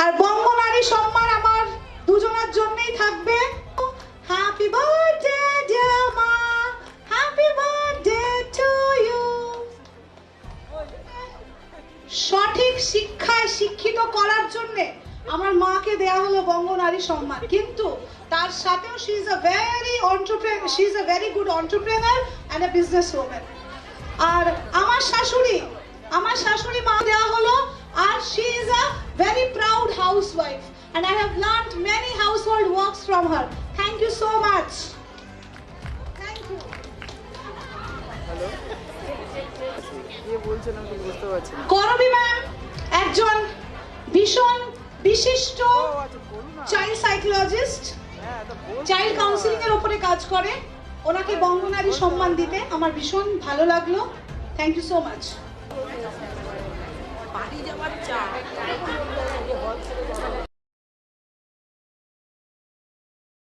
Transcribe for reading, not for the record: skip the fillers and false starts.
আর বঙ্গনারী সম্মান আমার দুজনের জন্যই থাকবে। হ্যাপি বার্থডে ডিয়ার মা, হ্যাপি বার্থডে টু ইউ। সঠিক শিক্ষায় শিক্ষিত করার জন্য আমার মাকে দেয়া হলো বঙ্গনারী সম্মান, কিন্তু তার সাথেও she is a very good entrepreneur and a business woman. আর আমার শাশুড়ি মা দেয়া হলো, আর she is a very proud housewife and I have learned many household works from her. Thank you so much. Thank you. Hello, কে বলছেন আমি বুঝতে পারছি না। করবি ম্যাম একজন ভীষণ বিশিষ্ট চাইল্ড সাইকোলজিস্ট, চাইল্ড কাউন্সিলিং এর উপরে কাজ করে। ওনাকে বঙ্গনারী সম্মান দিতে আমার ভীষণ ভালো লাগলো। Thank you so much. বাড়ি যাওয়ার চা